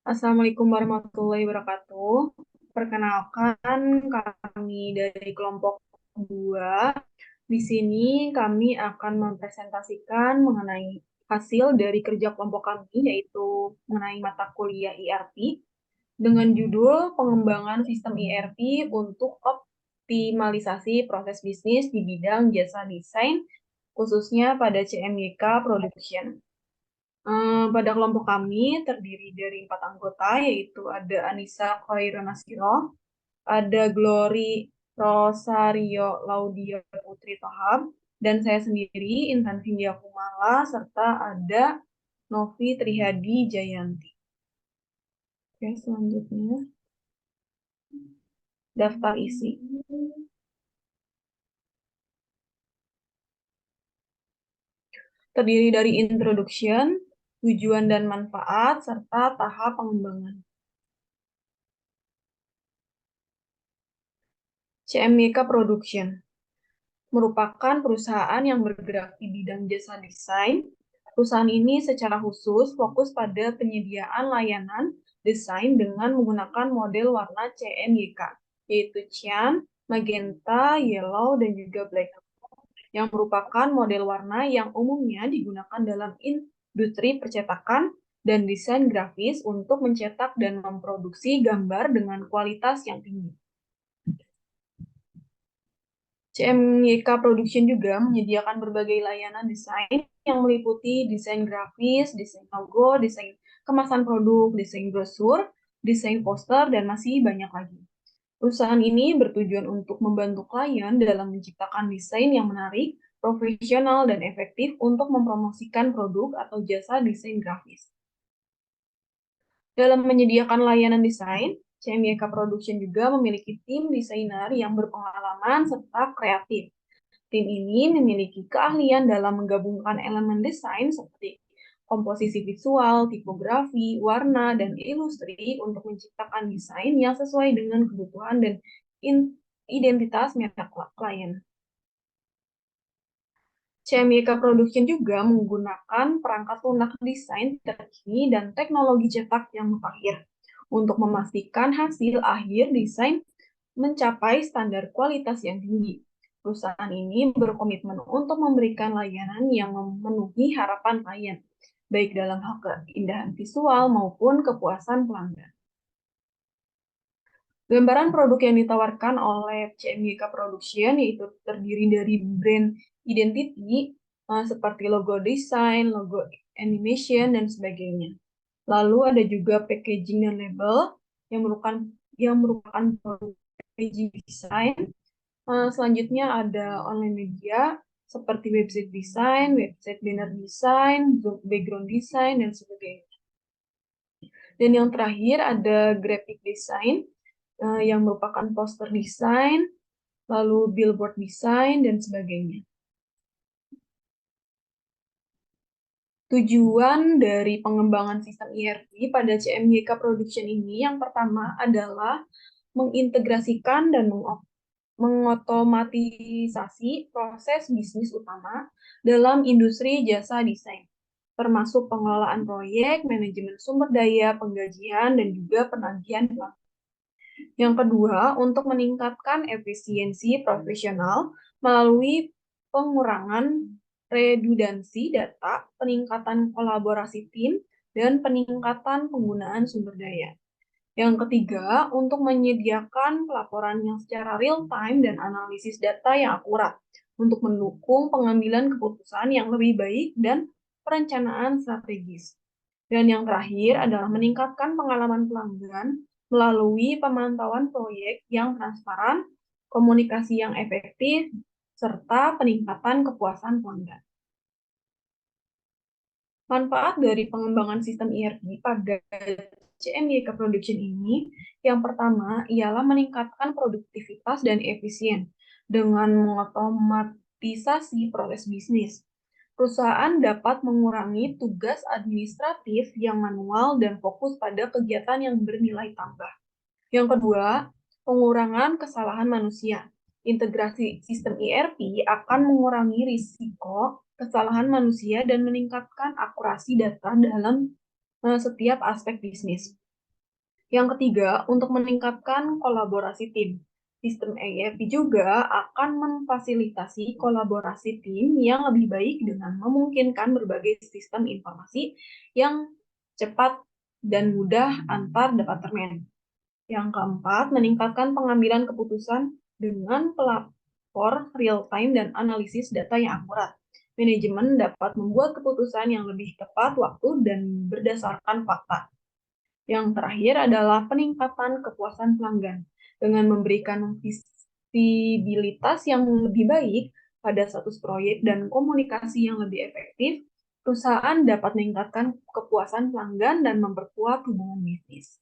Assalamualaikum warahmatullahi wabarakatuh. Perkenalkan, kami dari kelompok 2. Di sini kami akan mempresentasikan mengenai hasil dari kerja kelompok kami, yaitu mengenai mata kuliah IRP, dengan judul Pengembangan Sistem IRP untuk Optimalisasi Proses Bisnis di Bidang Jasa Desain, khususnya pada CMYK Production. Pada kelompok kami terdiri dari 4 anggota, yaitu ada Anissa Khaironasiro, ada Glory Rosario Laudia Putri Tohab, dan saya sendiri Intan Vindya Kumala, serta ada Novi Trihadi Jayanti. Oke, selanjutnya daftar isi. Terdiri dari introduction, tujuan dan manfaat, serta tahap pengembangan. CMYK Production merupakan perusahaan yang bergerak di bidang jasa desain. Perusahaan ini secara khusus fokus pada penyediaan layanan desain dengan menggunakan model warna CMYK, yaitu cyan, magenta, yellow, dan juga black, yang merupakan model warna yang umumnya digunakan dalam industri percetakan dan desain grafis untuk mencetak dan memproduksi gambar dengan kualitas yang tinggi. CMYK Production juga menyediakan berbagai layanan desain yang meliputi desain grafis, desain logo, desain kemasan produk, desain brosur, desain poster, dan masih banyak lagi. Perusahaan ini bertujuan untuk membantu klien dalam menciptakan desain yang menarik, profesional, dan efektif untuk mempromosikan produk atau jasa desain grafis. Dalam menyediakan layanan desain, CMYK Production juga memiliki tim desainer yang berpengalaman serta kreatif. Tim ini memiliki keahlian dalam menggabungkan elemen desain seperti komposisi visual, tipografi, warna, dan ilustri untuk menciptakan desain yang sesuai dengan kebutuhan dan identitas merek klien. CMYK Production juga menggunakan perangkat lunak desain terkini dan teknologi cetak yang mutakhir untuk memastikan hasil akhir desain mencapai standar kualitas yang tinggi. Perusahaan ini berkomitmen untuk memberikan layanan yang memenuhi harapan klien, baik dalam hal keindahan visual maupun kepuasan pelanggan. Gambaran produk yang ditawarkan oleh CMYK Production yaitu terdiri dari brand identity seperti logo desain, logo animation, dan sebagainya. Lalu ada juga packaging dan label yang merupakan produk packaging design. Selanjutnya ada online media seperti website design, website banner design, background design, dan sebagainya. Dan yang terakhir ada graphic design yang merupakan poster design, lalu billboard design, dan sebagainya. Tujuan dari pengembangan sistem ERP pada CMYK Production ini yang pertama adalah mengintegrasikan dan mengotomatisasi proses bisnis utama dalam industri jasa desain, termasuk pengelolaan proyek, manajemen sumber daya, penggajian, dan juga penagihan. Yang kedua, untuk meningkatkan efisiensi profesional melalui pengurangan redundansi data, peningkatan kolaborasi tim, dan peningkatan penggunaan sumber daya. Yang ketiga, untuk menyediakan pelaporan yang secara real-time dan analisis data yang akurat untuk mendukung pengambilan keputusan yang lebih baik dan perencanaan strategis. Dan yang terakhir adalah meningkatkan pengalaman pelanggan melalui pemantauan proyek yang transparan, komunikasi yang efektif, serta peningkatan kepuasan pelanggan. Manfaat dari pengembangan sistem ERP pada CMYK Production ini, yang pertama ialah meningkatkan produktivitas dan efisien dengan mengotomatisasi proses bisnis. Perusahaan dapat mengurangi tugas administratif yang manual dan fokus pada kegiatan yang bernilai tambah. Yang kedua, pengurangan kesalahan manusia. Integrasi sistem ERP akan mengurangi risiko kesalahan manusia dan meningkatkan akurasi data dalam setiap aspek bisnis. Yang ketiga, untuk meningkatkan kolaborasi tim. Sistem ERP juga akan memfasilitasi kolaborasi tim yang lebih baik dengan memungkinkan berbagai sistem informasi yang cepat dan mudah antar departemen. Yang keempat, meningkatkan pengambilan keputusan dengan pelapor real-time dan analisis data yang akurat. Manajemen dapat membuat keputusan yang lebih tepat waktu dan berdasarkan fakta. Yang terakhir adalah peningkatan kepuasan pelanggan. Dengan memberikan visibilitas yang lebih baik pada status proyek dan komunikasi yang lebih efektif, perusahaan dapat meningkatkan kepuasan pelanggan dan memperkuat hubungan bisnis.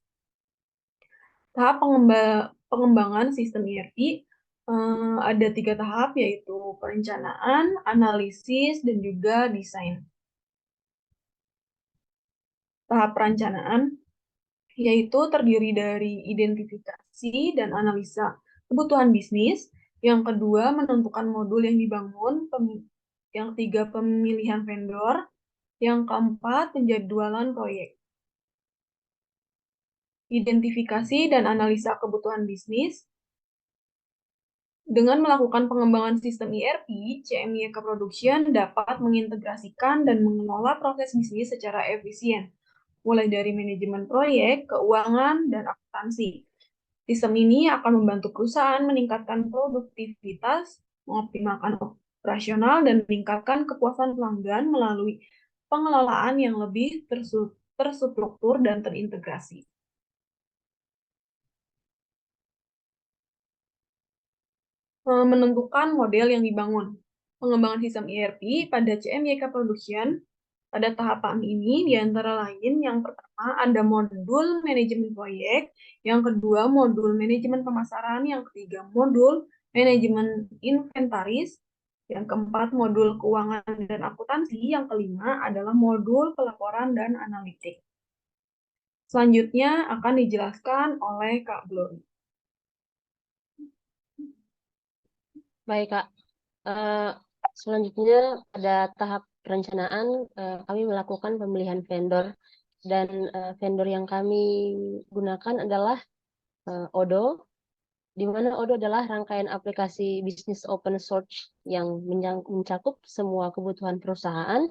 Tahap pengembangan sistem ERP ada 3 tahap, yaitu perencanaan, analisis, dan juga desain. Tahap perencanaan yaitu terdiri dari identifikasi dan analisa kebutuhan bisnis. Yang kedua, menentukan modul yang dibangun. Yang ketiga, pemilihan vendor. Yang keempat, penjadwalan proyek. Identifikasi dan analisa kebutuhan bisnis. Dengan melakukan pengembangan sistem ERP, CMYK Production dapat mengintegrasikan dan mengelola proses bisnis secara efisien, mulai dari manajemen proyek, keuangan, dan akuntansi. Sistem ini akan membantu perusahaan meningkatkan produktivitas, mengoptimalkan operasional, dan meningkatkan kepuasan pelanggan melalui pengelolaan yang lebih terstruktur dan terintegrasi. Menentukan model yang dibangun. Pengembangan sistem ERP pada CMYK Production pada tahapan ini diantara lain yang pertama ada modul manajemen proyek, yang kedua modul manajemen pemasaran, yang ketiga modul manajemen inventaris, yang keempat modul keuangan dan akuntansi, yang kelima adalah modul pelaporan dan analitik. Selanjutnya akan dijelaskan oleh Kak Glory. Baik, Kak. Selanjutnya pada tahap perencanaan kami melakukan pemilihan vendor dan vendor yang kami gunakan adalah Odoo, di mana Odoo adalah rangkaian aplikasi bisnis open source yang mencakup semua kebutuhan perusahaan,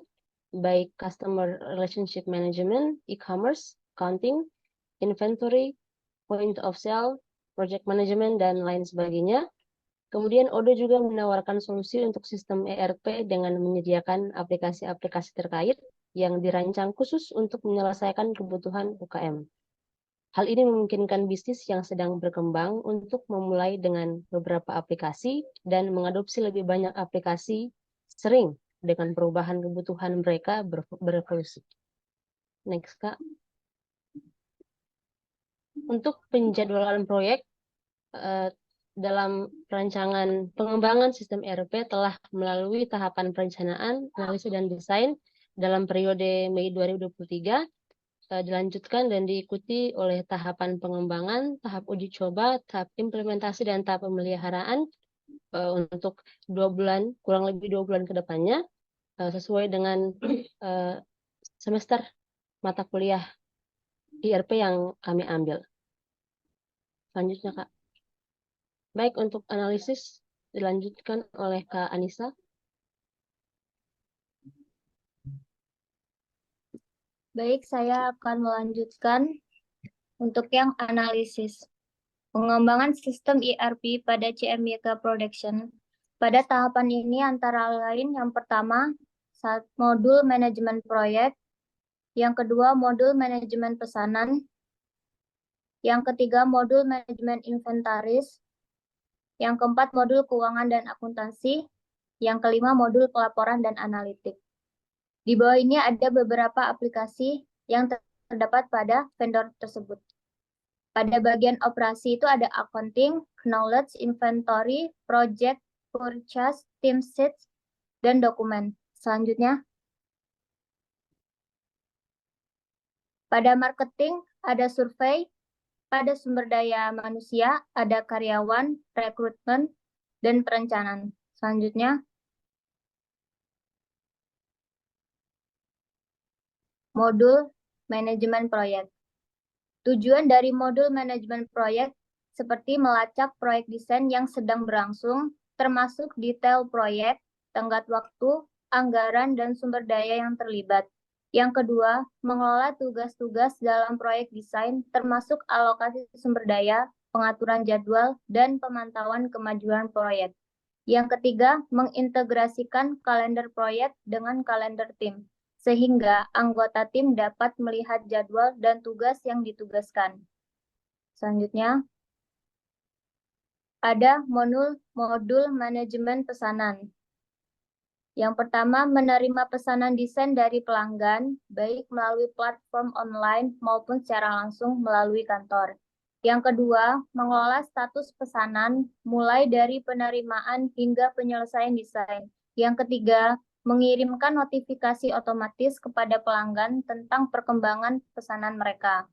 baik customer relationship management, e-commerce, accounting, inventory, point of sale, project management, dan lain sebagainya. Kemudian Odoo juga menawarkan solusi untuk sistem ERP dengan menyediakan aplikasi-aplikasi terkait yang dirancang khusus untuk menyelesaikan kebutuhan UKM. Hal ini memungkinkan bisnis yang sedang berkembang untuk memulai dengan beberapa aplikasi dan mengadopsi lebih banyak aplikasi sering dengan perubahan kebutuhan mereka berevolusi. Next, Kak. Untuk penjadwalan proyek, dalam perancangan pengembangan sistem ERP telah melalui tahapan perencanaan, analisis, dan desain dalam periode Mei 2023, dilanjutkan dan diikuti oleh tahapan pengembangan, tahap uji coba, tahap implementasi, dan tahap pemeliharaan untuk 2 bulan, kurang lebih 2 bulan ke depannya, sesuai dengan semester mata kuliah ERP yang kami ambil. Selanjutnya, Kak. Baik, untuk analisis dilanjutkan oleh Kak Anissa. Baik, saya akan melanjutkan untuk yang analisis. Pengembangan sistem ERP pada CMYK Production. Pada tahapan ini antara lain yang pertama, modul manajemen proyek, yang kedua modul manajemen pesanan, yang ketiga modul manajemen inventaris, yang keempat modul keuangan dan akuntansi, yang kelima modul pelaporan dan analitik. Di bawah ini ada beberapa aplikasi yang terdapat pada vendor tersebut. Pada bagian operasi itu ada accounting, knowledge, inventory, project, purchase, team sheets, dan dokumen. Selanjutnya, pada marketing ada survei, pada sumber daya manusia ada karyawan, rekrutmen, dan perencanaan. Selanjutnya, modul manajemen proyek. Tujuan dari modul manajemen proyek seperti melacak proyek desain yang sedang berlangsung, termasuk detail proyek, tenggat waktu, anggaran, dan sumber daya yang terlibat. Yang kedua, mengelola tugas-tugas dalam proyek desain, termasuk alokasi sumber daya, pengaturan jadwal, dan pemantauan kemajuan proyek. Yang ketiga, mengintegrasikan kalender proyek dengan kalender tim, sehingga anggota tim dapat melihat jadwal dan tugas yang ditugaskan. Selanjutnya, ada modul manajemen pesanan. Yang pertama, menerima pesanan desain dari pelanggan, baik melalui platform online maupun secara langsung melalui kantor. Yang kedua, mengelola status pesanan mulai dari penerimaan hingga penyelesaian desain. Yang ketiga, mengirimkan notifikasi otomatis kepada pelanggan tentang perkembangan pesanan mereka.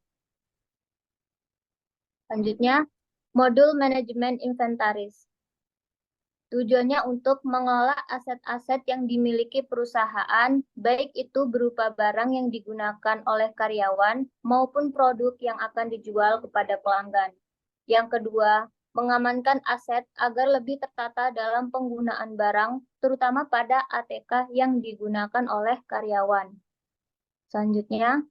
Selanjutnya, modul manajemen inventaris. Tujuannya untuk mengelola aset-aset yang dimiliki perusahaan, baik itu berupa barang yang digunakan oleh karyawan maupun produk yang akan dijual kepada pelanggan. Yang kedua, mengamankan aset agar lebih tertata dalam penggunaan barang, terutama pada ATK yang digunakan oleh karyawan. Selanjutnya,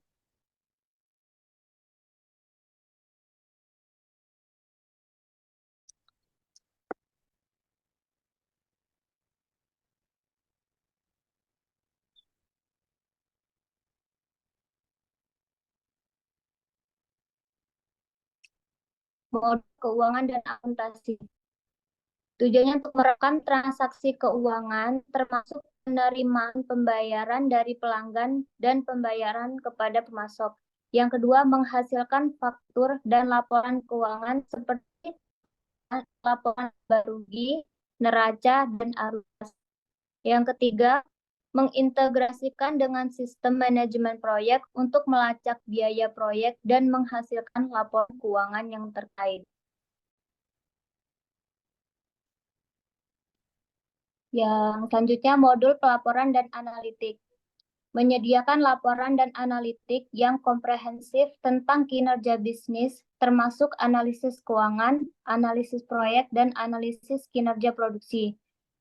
modul keuangan dan akuntansi. Tujuannya untuk merekam transaksi keuangan, termasuk penerimaan pembayaran dari pelanggan dan pembayaran kepada pemasok. Yang kedua, menghasilkan faktur dan laporan keuangan seperti laporan laba rugi, neraca, dan arus. Yang ketiga, mengintegrasikan dengan sistem manajemen proyek untuk melacak biaya proyek dan menghasilkan laporan keuangan yang terkait. Yang selanjutnya, modul pelaporan dan analitik. Menyediakan laporan dan analitik yang komprehensif tentang kinerja bisnis, termasuk analisis keuangan, analisis proyek, dan analisis kinerja produksi.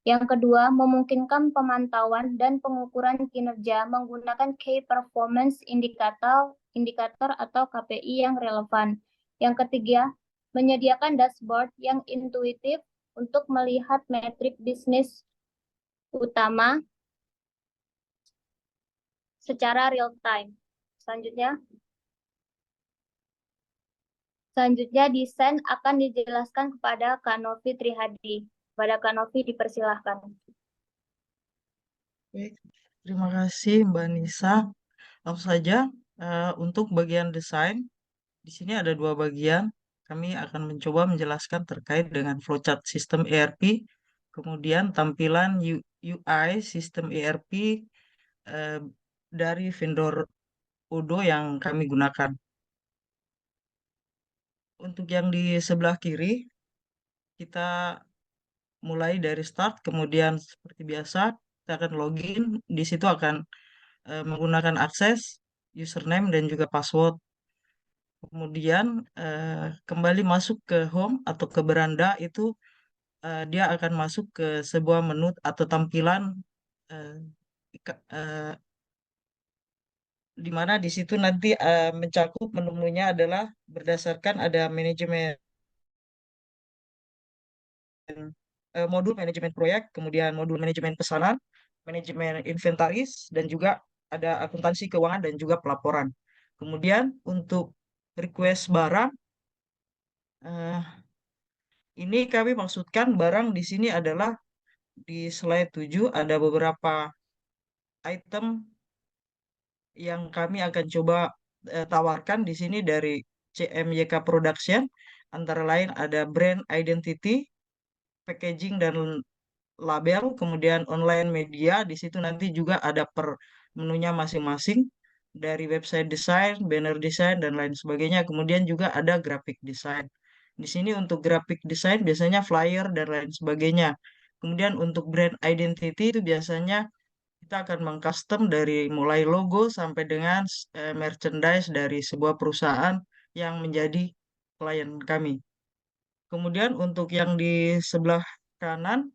Yang kedua, memungkinkan pemantauan dan pengukuran kinerja menggunakan Key Performance Indicator atau KPI yang relevan. Yang ketiga, menyediakan dashboard yang intuitif untuk melihat metrik bisnis utama secara real time. Selanjutnya desain akan dijelaskan kepada Kak Novi Trihadi. Kepada Kak Novi dipersilahkan. Baik, terima kasih Mbak Nisa. Langsung saja untuk bagian desain, di sini ada dua bagian. Kami akan mencoba menjelaskan terkait dengan flowchart sistem ERP, kemudian tampilan UI sistem ERP eh, dari vendor Odoo yang kami gunakan. Untuk yang di sebelah kiri, kita mulai dari start, kemudian seperti biasa, kita akan login. Di situ akan menggunakan akses, username, dan juga password. Kemudian kembali masuk ke home atau ke beranda itu dia akan masuk ke sebuah menu atau tampilan eh, eh, di mana di situ nanti mencakup menu-menunya adalah berdasarkan ada manajemen modul manajemen proyek, kemudian modul manajemen pesanan, manajemen inventaris, dan juga ada akuntansi keuangan dan juga pelaporan. Kemudian untuk request barang, eh, ini kami maksudkan barang di sini adalah di slide 7 ada beberapa item yang kami akan coba tawarkan di sini dari CMYK Production. Antara lain ada brand identity, packaging dan label, kemudian online media. Di situ nanti juga ada per menunya masing-masing dari website design, banner design dan lain sebagainya. Kemudian juga ada graphic design. Di sini untuk graphic design biasanya flyer dan lain sebagainya. Kemudian untuk brand identity itu biasanya kita akan mengcustom dari mulai logo sampai dengan merchandise dari sebuah perusahaan yang menjadi klien kami. Kemudian untuk yang di sebelah kanan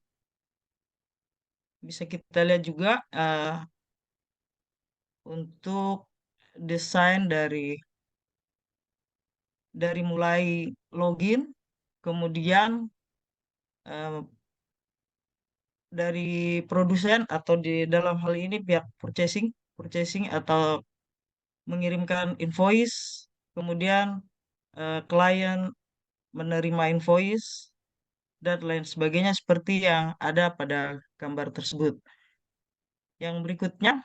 bisa kita lihat juga untuk desain dari mulai login, kemudian eh, dari produsen atau di dalam hal ini pihak purchasing atau mengirimkan invoice, kemudian klien menerima invoice dan lain sebagainya seperti yang ada pada gambar tersebut. Yang berikutnya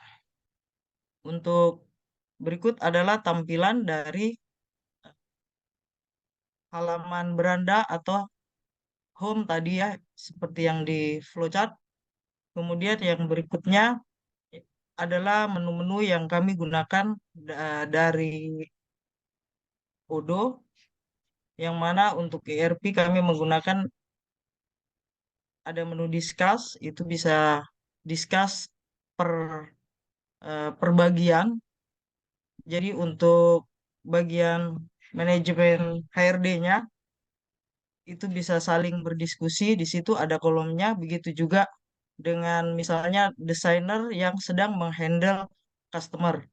untuk berikut adalah tampilan dari halaman beranda atau home tadi ya, seperti yang di flowchart. Kemudian yang berikutnya adalah menu-menu yang kami gunakan dari Odoo, yang mana untuk ERP kami menggunakan ada menu discuss, itu bisa discuss per per bagian. Jadi untuk bagian manajemen HRD-nya itu bisa saling berdiskusi, di situ ada kolomnya, begitu juga dengan misalnya desainer yang sedang menghandle customer.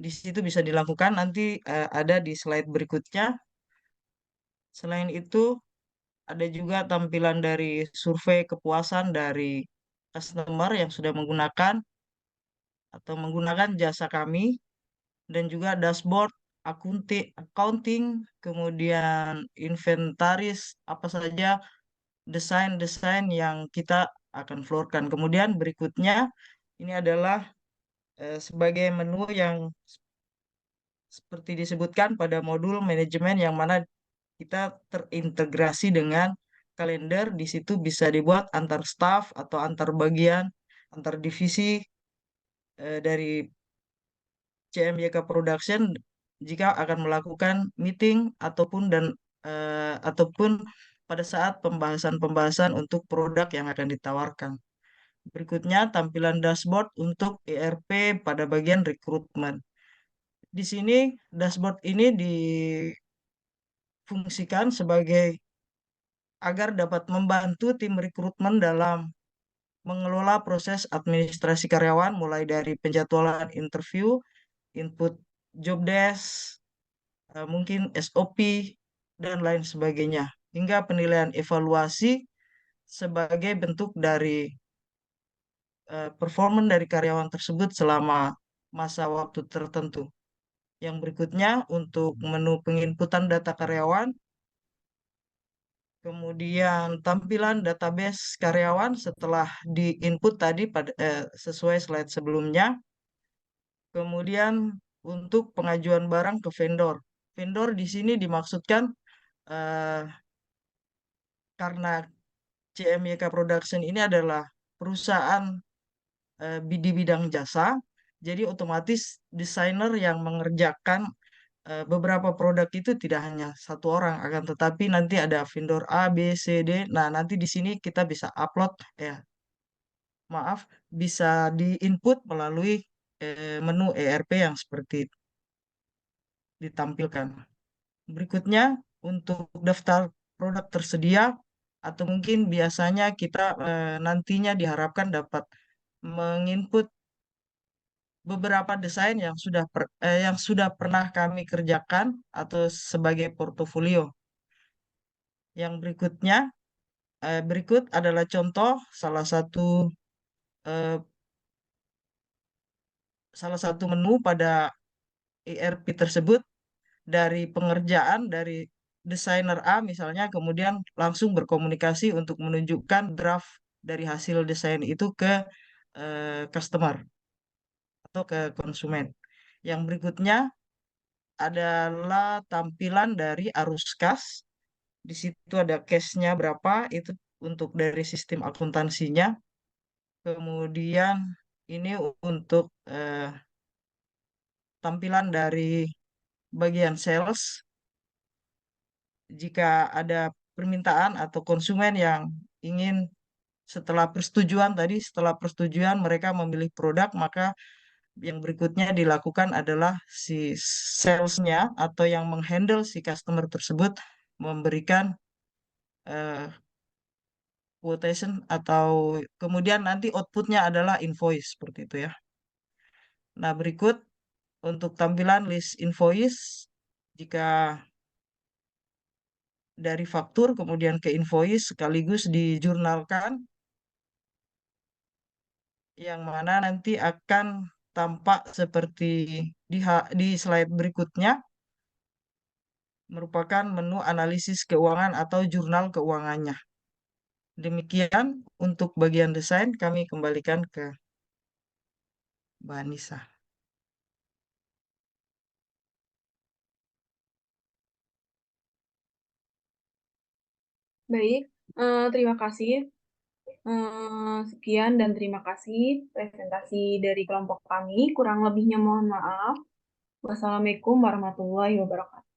Di situ bisa dilakukan nanti ada di slide berikutnya. Selain itu, ada juga tampilan dari survei kepuasan dari customer yang sudah menggunakan atau menggunakan jasa kami, dan juga dashboard accounting, kemudian inventaris, apa saja desain-desain yang kita akan florkan. Kemudian berikutnya ini adalah sebagai menu yang seperti disebutkan pada modul manajemen yang mana kita terintegrasi dengan kalender. Di situ bisa dibuat antar staff atau antar bagian, antar divisi dari CMYK Production jika akan melakukan meeting ataupun pada saat pembahasan-pembahasan untuk produk yang akan ditawarkan. Berikutnya tampilan dashboard untuk ERP pada bagian rekrutmen. Di sini dashboard ini difungsikan sebagai agar dapat membantu tim rekrutmen dalam mengelola proses administrasi karyawan mulai dari penjadwalan interview, input job desk, mungkin SOP, dan lain sebagainya. Hingga penilaian evaluasi sebagai bentuk dari performa dari karyawan tersebut selama masa waktu tertentu. Yang berikutnya untuk menu penginputan data karyawan, kemudian tampilan database karyawan setelah di-input tadi sesuai slide sebelumnya. Kemudian untuk pengajuan barang ke vendor. Vendor di sini dimaksudkan eh, karena CMYK Production ini adalah perusahaan di bidang jasa, jadi otomatis desainer yang mengerjakan beberapa produk itu tidak hanya satu orang, akan tetapi nanti ada vendor A, B, C, D. Nah, nanti di sini kita bisa upload, maaf, bisa di-input melalui menu ERP yang seperti ditampilkan. Berikutnya, untuk daftar produk tersedia, atau mungkin biasanya kita nantinya diharapkan dapat menginput beberapa desain yang sudah pernah kami kerjakan atau sebagai portofolio. Yang berikut adalah contoh eh, salah satu menu pada ERP tersebut, dari pengerjaan dari desainer A misalnya, kemudian langsung berkomunikasi untuk menunjukkan draft dari hasil desain itu ke customer atau ke konsumen. Yang berikutnya adalah tampilan dari arus kas. Di situ ada case-nya berapa, itu untuk dari sistem akuntansinya. Kemudian ini untuk tampilan dari bagian sales. Jika ada permintaan atau konsumen yang ingin setelah persetujuan mereka memilih produk, maka yang berikutnya dilakukan adalah si salesnya atau yang menghandle si customer tersebut memberikan eh, quotation atau kemudian nanti outputnya adalah invoice seperti itu ya. Nah, berikut untuk tampilan list invoice, jika dari faktur kemudian ke invoice sekaligus dijurnalkan, yang mana nanti akan tampak seperti di slide berikutnya, merupakan menu analisis keuangan atau jurnal keuangannya. Demikian untuk bagian desain, kami kembalikan ke Mbak Nisa. Baik, terima kasih. Sekian dan terima kasih presentasi dari kelompok kami. Kurang lebihnya mohon maaf. Wassalamualaikum warahmatullahi wabarakatuh.